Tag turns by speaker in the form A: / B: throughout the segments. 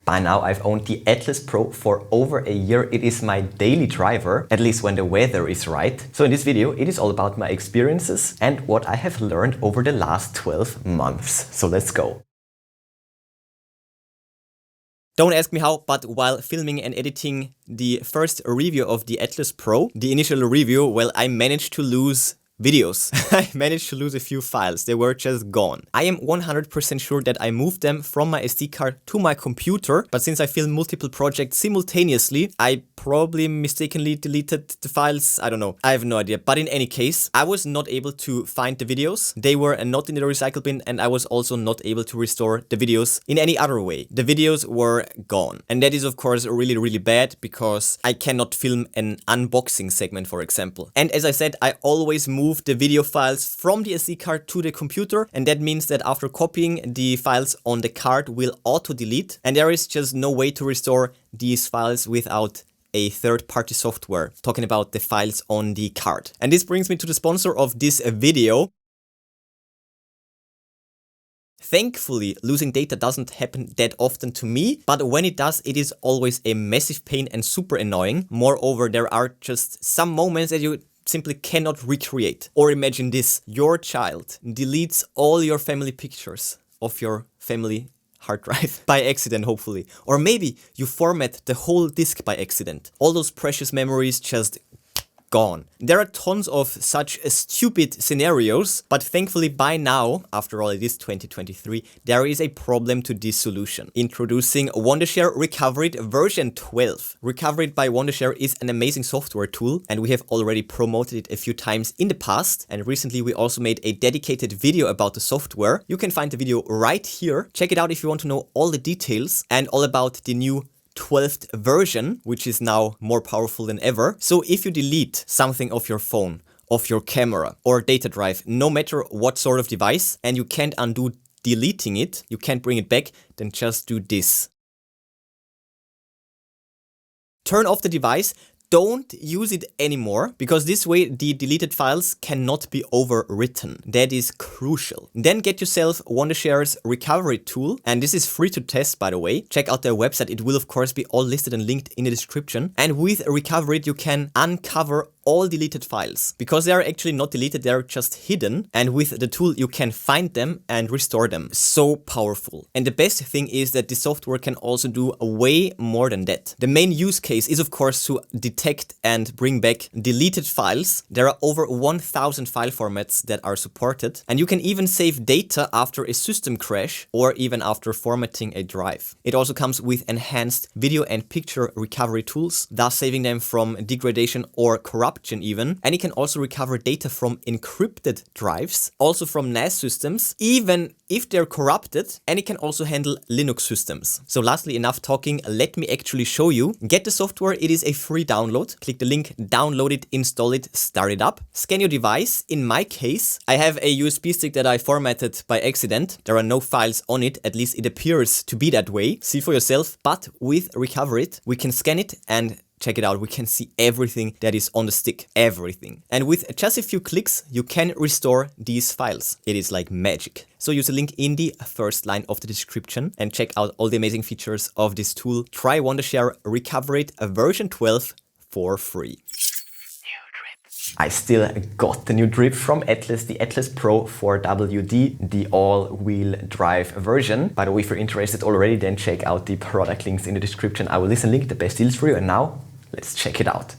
A: By now I've owned the Atlas Pro for over a year. It is my daily driver, at least when the weather is right. So in this video it is all about my experiences and what I have learned over the last 12 months. So let's go. Don't ask me how, but while filming and editing the first review of the Atlas Pro, the initial review, well, I managed to lose videos. I managed to lose a few files. They were just gone. I am 100% sure that I moved them from my SD card to my computer, but since I filmed multiple projects simultaneously, I probably mistakenly deleted the files. I don't know. I have no idea. But in any case, I was not able to find the videos. They were not in the recycle bin, and I was also not able to restore the videos in any other way. The videos were gone. And that is of course really, really bad because I cannot film an unboxing segment, for example. And as I said, I always move the video files from the SD card to the computer, and that means that after copying, the files on the card will auto-delete, and there is just no way to restore these files without a third-party software, talking about the files on the card. And this brings me to the sponsor of this video. Thankfully, losing data doesn't happen that often to me, but when it does, it is always a massive pain and super annoying. Moreover, there are just some moments that you simply cannot recreate. Or imagine this, your child deletes all your family pictures of your family hard drive by accident, hopefully. Or maybe you format the whole disk by accident. All those precious memories just gone. There are tons of such stupid scenarios, but thankfully by now, after all it is 2023, there is a problem to this solution. Introducing Wondershare Recoverit V12. Recoverit by Wondershare is an amazing software tool, and we have already promoted it a few times in the past, and recently we also made a dedicated video about the software. You can find the video right here. Check it out if you want to know all the details and all about the new 12th version, which is now more powerful than ever. So if you delete something off your phone, off your camera or data drive, no matter what sort of device, and you can't undo deleting it, you can't bring it back, then just do this. Turn off the device. Don't use it anymore, because this way the deleted files cannot be overwritten. That is crucial. Then get yourself Wondershare's recovery tool, and this is free to test, by the way. Check out their website. It will of course be all listed and linked in the description. And with Recoverit you can uncover all deleted files, because they are actually not deleted, they're just hidden, and with the tool you can find them and restore them. So powerful. And the best thing is that the software can also do way more than that. The main use case is of course to detect and bring back deleted files. There are over 1000 file formats that are supported, and you can even save data after a system crash or even after formatting a drive. It also comes with enhanced video and picture recovery tools, thus saving them from degradation or corruption even, and it can also recover data from encrypted drives, also from NAS systems, even if they're corrupted, and it can also handle Linux systems. So lastly, enough talking, let me actually show you. Get the software, it is a free download. Click the link, download it, install it, start it up. Scan your device. In my case, I have a USB stick that I formatted by accident. There are no files on it, at least it appears to be that way. See for yourself, but with Recoverit, we can scan it and check it out, we can see everything that is on the stick, everything. And with just a few clicks, you can restore these files. It is like magic. So use the link in the first line of the description and check out all the amazing features of this tool. Try Wondershare Recoverit V12 for free. I still got the new drip from Atlas, the Atlas Pro 4WD, the all-wheel drive version. By the way, if you're interested already, then check out the product links in the description. I will link the best deals for you, and now let's check it out.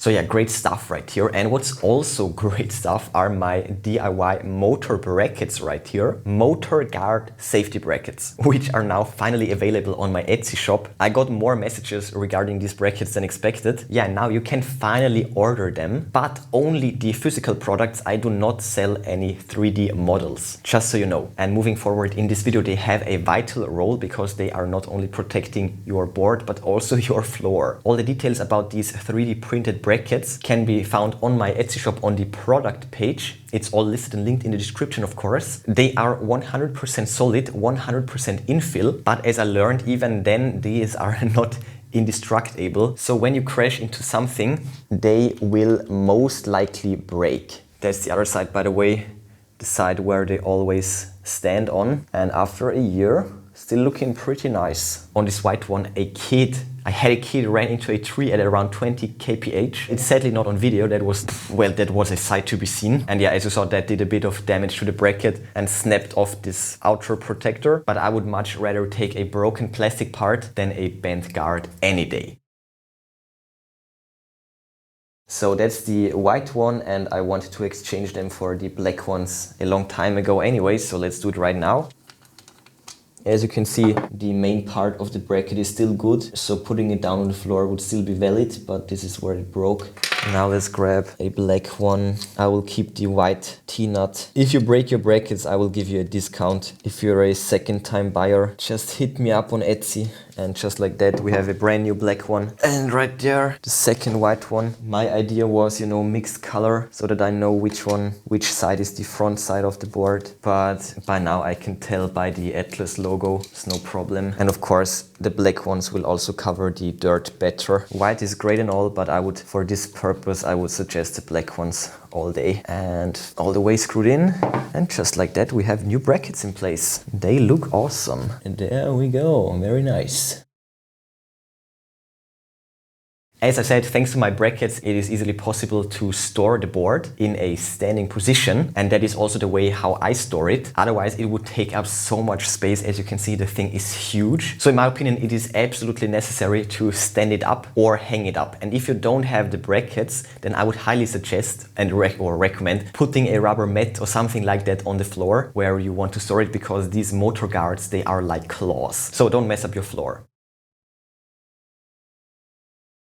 A: So yeah, great stuff right here. And what's also great stuff are my DIY motor brackets right here. Motor guard safety brackets, which are now finally available on my Etsy shop. I got more messages regarding these brackets than expected. Yeah, now you can finally order them, but only the physical products. I do not sell any 3D models, just so you know. And moving forward in this video, they have a vital role because they are not only protecting your board, but also your floor. All the details about these 3D printed brackets can be found on my Etsy shop on the product page. It's all listed and linked in the description, of course. They are 100% solid, 100% infill, but as I learned, even then these are not indestructible. So when you crash into something, they will most likely break. That's the other side, by the way. the side where they always stand on. And after a year, still looking pretty nice. On this white one, I had a kid ran into a tree at around 20 kph. It's sadly not on video. That was a sight to be seen. And yeah, as you saw, that did a bit of damage to the bracket and snapped off this outer protector. But I would much rather take a broken plastic part than a bent guard any day. So that's the white one, and I wanted to exchange them for the black ones a long time ago anyway, so let's do it right now. As you can see, the main part of the bracket is still good, so putting it down on the floor would still be valid, but this is where it broke. Now let's grab a black one. I will keep the white T-nut. If you break your brackets, I will give you a discount. If you're a second-time buyer, just hit me up on Etsy. And just like that, we have a brand new black one. And right there, the second white one. My idea was, mixed color, so that I know which side is the front side of the board. But by now I can tell by the Atlas logo, it's no problem. And of course, the black ones will also cover the dirt better. White is great and all, but for this purpose, I would suggest the black ones all day. And all the way screwed in. And just like that, we have new brackets in place. They look awesome. And there we go, very nice. As I said, thanks to my brackets, it is easily possible to store the board in a standing position, and that is also the way how I store it. Otherwise, it would take up so much space. As you can see, the thing is huge. So in my opinion, it is absolutely necessary to stand it up or hang it up. And if you don't have the brackets, then I would highly suggest and recommend putting a rubber mat or something like that on the floor where you want to store it, because these motor guards, they are like claws. So don't mess up your floor.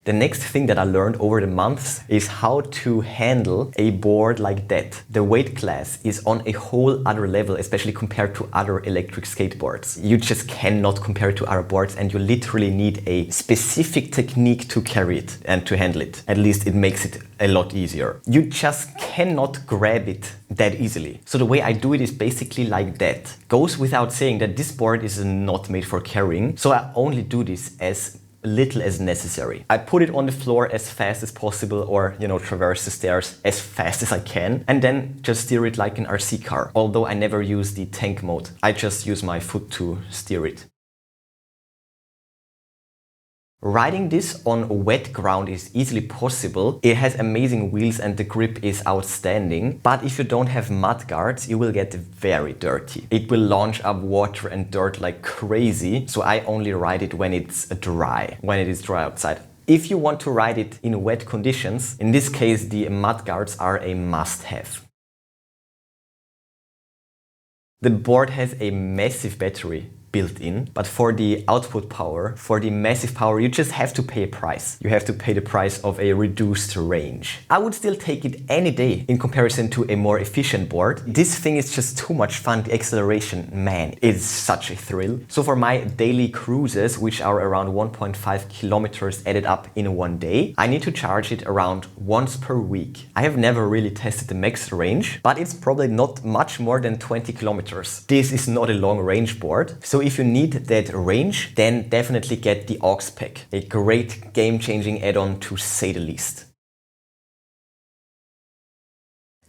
A: The next thing that I learned over the months is how to handle a board like that. The weight class is on a whole other level, especially compared to other electric skateboards. You just cannot compare it to other boards, and you literally need a specific technique to carry it and to handle it. At least it makes it a lot easier. You just cannot grab it that easily. So the way I do it is basically like that. Goes without saying that this board is not made for carrying, so I only do this as little as necessary. I put it on the floor as fast as possible, or traverse the stairs as fast as I can, and then just steer it like an RC car. Although I never use the tank mode, I just use my foot to steer it. Riding this on wet ground is easily possible. It has amazing wheels and the grip is outstanding. But if you don't have mud guards, you will get very dirty. It will launch up water and dirt like crazy. So I only ride it when it's dry, when it is dry outside. If you want to ride it in wet conditions, in this case, the mud guards are a must-have. The board has a massive battery built in, but for the output power, for the massive power, you just have to pay a price. You have to pay the price of a reduced range. I would still take it any day in comparison to a more efficient board. This thing is just too much fun. The acceleration, man, is such a thrill. So for my daily cruises, which are around 1.5 kilometers added up in one day, I need to charge it around once per week. I have never really tested the max range, but it's probably not much more than 20 kilometers. This is not a long range board. So if you need that range, then definitely get the aux pack. A great game-changing add-on, to say the least.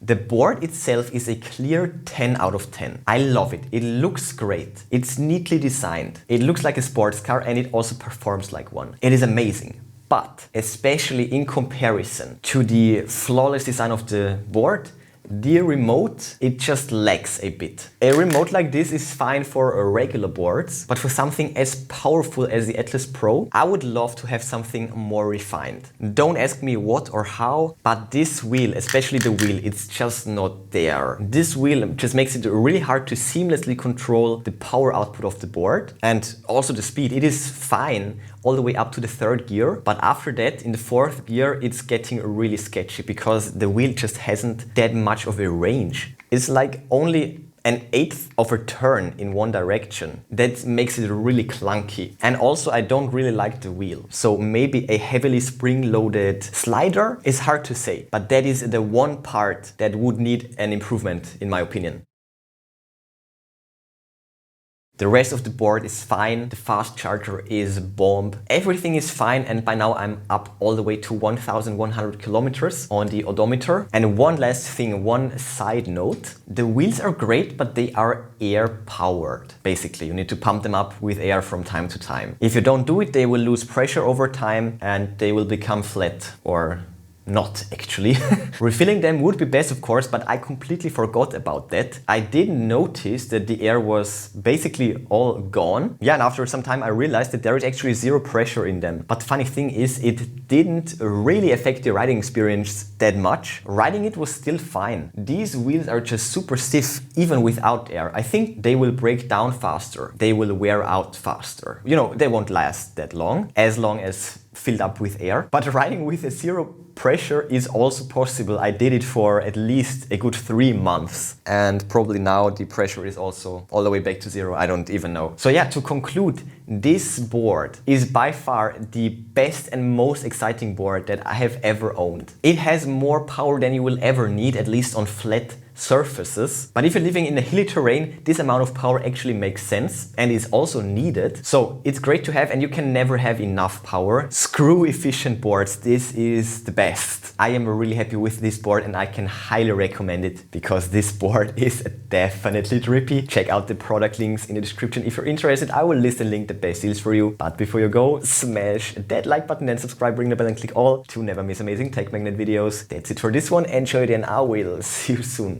A: The board itself is a clear 10 out of 10. I love it. It looks great. It's neatly designed. It looks like a sports car, and it also performs like one. It is amazing. But especially in comparison to the flawless design of the board, the remote, it just lacks a bit. A remote like this is fine for regular boards, but for something as powerful as the Atlas Pro, I would love to have something more refined. Don't ask me what or how, but this wheel, especially the wheel, it's just not there. This wheel just makes it really hard to seamlessly control the power output of the board, and also the speed. It is fine all the way up to the third gear, but after that, in the fourth gear, it's getting really sketchy because the wheel just hasn't that much of a range. It's like only an eighth of a turn in one direction. That makes it really clunky. And also, I don't really like the wheel. So maybe a heavily spring-loaded slider is hard to say, but that is the one part that would need an improvement, in my opinion. The rest of the board is fine, the fast charger is bomb, everything is fine, and by now I'm up all the way to 1100 kilometers on the odometer. And one last thing, one side note, the wheels are great, but they are air powered. Basically, you need to pump them up with air from time to time. If you don't do it, they will lose pressure over time and they will become flat, or not actually. Refilling them would be best, of course, but I completely forgot about that. I didn't notice that the air was basically all gone. Yeah, and after some time I realized that there is actually zero pressure in them. But the funny thing is, it didn't really affect the riding experience that much. Riding it was still fine. These wheels are just super stiff even without air. I think they will break down faster. They will wear out faster. You know, they won't last that long as filled up with air. But riding with a zero pressure is also possible. I did it for at least a good 3 months. And probably now the pressure is also all the way back to zero. I don't even know. So yeah, to conclude, this board is by far the best and most exciting board that I have ever owned. It has more power than you will ever need, at least on flat surfaces. But if you're living in a hilly terrain, this amount of power actually makes sense and is also needed. So it's great to have, and you can never have enough power. Screw efficient boards, this is the best. I am really happy with this board and I can highly recommend it because this board is definitely trippy. Check out the product links in the description if you're interested. I will list and link the best deals for you. But before you go, smash that like button and subscribe, ring the bell and click all to never miss amazing tech magnet videos. That's it for this one. Enjoy it and I will see you soon.